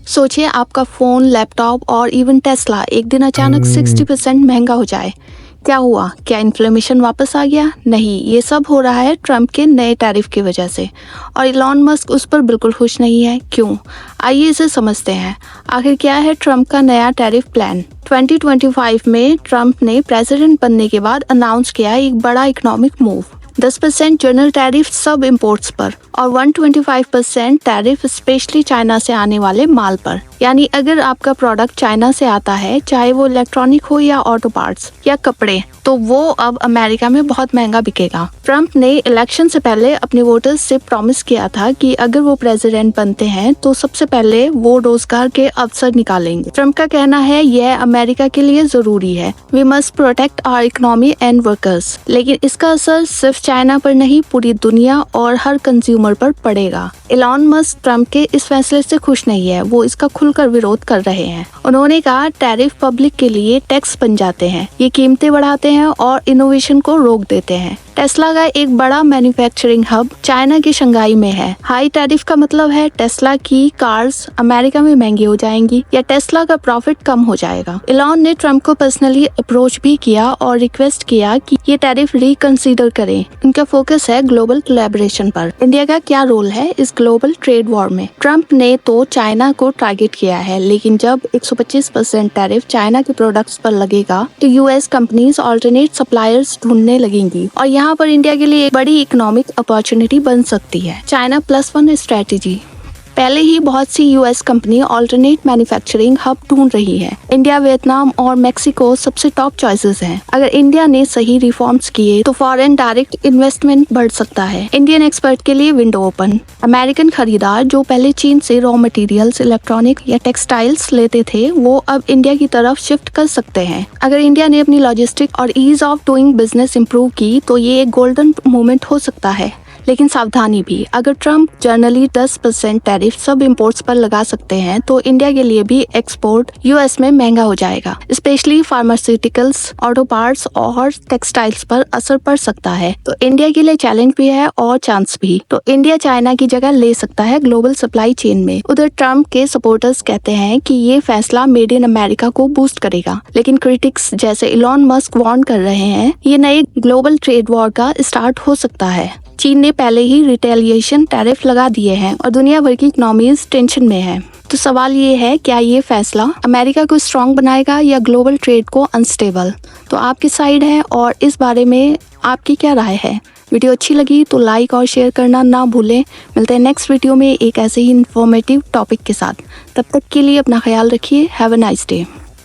सोचिए आपका phone, laptop और इवन टेस्ला एक दिन अचानक 60% महंगा हो जाए। क्या हुआ? क्या इन्फ्लेमेशन वापस आ गया? नहीं, ये सब हो रहा है ट्रंप के नए टैरिफ की वजह से और इलॉन मस्क उस पर बिल्कुल खुश नहीं है। क्यों? आइए इसे समझते हैं। आखिर क्या है ट्रंप का नया टैरिफ प्लान? 2025 में ट्रंप ने प्रेसिडेंट बनने के बाद अनाउंस किया एक बड़ा इकोनॉमिक मूव। 10% जनरल टैरिफ सब इंपोर्ट्स पर और 125% टैरिफ स्पेशली चाइना से आने वाले माल पर। यानी अगर आपका प्रोडक्ट चाइना से आता है, चाहे वो इलेक्ट्रॉनिक हो या ऑटो पार्ट्स या कपड़े, तो वो अब अमेरिका में बहुत महंगा बिकेगा। ट्रंप ने इलेक्शन से पहले अपने वोटर्स से प्रॉमिस किया था कि अगर वो प्रेसिडेंट बनते हैं तो सबसे पहले वो रोजगार के अवसर निकालेंगे। ट्रंप का कहना है यह अमेरिका के लिए जरूरी है। We must protect our economy and workers. लेकिन इसका असर सिर्फ चाइना पर नहीं, पूरी दुनिया और हर कंज्यूमर पर पड़ेगा। इलॉन मस्क ट्रंप के इस फैसले से खुश नहीं है। वो इसका खुलकर विरोध कर रहे हैं। उन्होंने कहा टैरिफ पब्लिक के लिए टैक्स बन जाते हैं, ये कीमतें बढ़ाते हैं और इनोवेशन को रोक देते हैं। टेस्ला का एक बड़ा मैन्युफैक्चरिंग हब चाइना की शंघाई में है। हाई टैरिफ का मतलब है टेस्ला की कार्स अमेरिका में महंगी हो जाएंगी या टेस्ला का प्रॉफिट कम हो जाएगा। इलॉन ने ट्रंप को पर्सनली अप्रोच भी किया और रिक्वेस्ट किया कि ये टैरिफ रिकंसीडर करें। उनका फोकस है ग्लोबल कोलैबोरेशन पर। इंडिया का क्या रोल है इस ग्लोबल ट्रेड वॉर में? ट्रंप ने तो चाइना को टारगेट किया है, लेकिन जब 125% टैरिफ चाइना के प्रोडक्ट्स पर लगेगा तो यूएस कंपनीज ऑल्टरनेट सप्लायर्स ढूंढने लगेंगी और यहाँ पर इंडिया के लिए एक बड़ी इकोनॉमिक अपॉर्चुनिटी बन सकती है। China +1 strategy. पहले ही बहुत सी US company alternate manufacturing hub ढूंढ रही है। इंडिया, वियतनाम और मेक्सिको सबसे टॉप चॉइसेस हैं। अगर इंडिया ने सही रिफॉर्म्स किए तो फॉरेन डायरेक्ट इन्वेस्टमेंट बढ़ सकता है। इंडियन एक्सपर्ट के लिए विंडो ओपन। अमेरिकन खरीदार जो पहले चीन से रॉ मटेरियल्स, इलेक्ट्रॉनिक या टेक्सटाइल्स लेते थे, वो अब इंडिया की तरफ शिफ्ट कर सकते हैं। अगर इंडिया ने अपनी लॉजिस्टिक और ease of doing business improve की तो ये एक गोल्डन मोमेंट हो सकता है। लेकिन सावधानी भी, अगर ट्रंप जनरली 10% टैरिफ सब इंपोर्ट्स पर लगा सकते हैं तो इंडिया के लिए भी एक्सपोर्ट यूएस में महंगा हो जाएगा। स्पेशली फार्मास्यूटिकल्स, ऑटो पार्ट्स और टेक्सटाइल्स पर असर पड़ सकता है। तो इंडिया के लिए चैलेंज भी है और चांस भी। तो इंडिया चाइना की जगह ले सकता है ग्लोबल सप्लाई चेन में। उधर ट्रंप के सपोर्टर्स कहते हैं कि ये फैसला मेड इन अमेरिका को बूस्ट करेगा, लेकिन क्रिटिक्स जैसे इलॉन मस्क वार्न कर रहे हैं ये नए ग्लोबल ट्रेड वॉर का स्टार्ट हो सकता है। चीन ने पहले ही रिटेलिएशन टैरिफ लगा दिए हैं और दुनिया भर की इकोनॉमीज टेंशन में है। तो सवाल ये है, क्या ये फैसला अमेरिका को स्ट्रॉन्ग बनाएगा या ग्लोबल ट्रेड को अनस्टेबल? तो आप किस साइड है और इस बारे में आपकी क्या राय है? वीडियो अच्छी लगी तो लाइक और शेयर करना ना भूलें। मिलते हैं नेक्स्ट वीडियो में एक ऐसे ही इन्फॉर्मेटिव टॉपिक के साथ। तब तक के लिए अपना ख्याल रखिए। Have a nice day.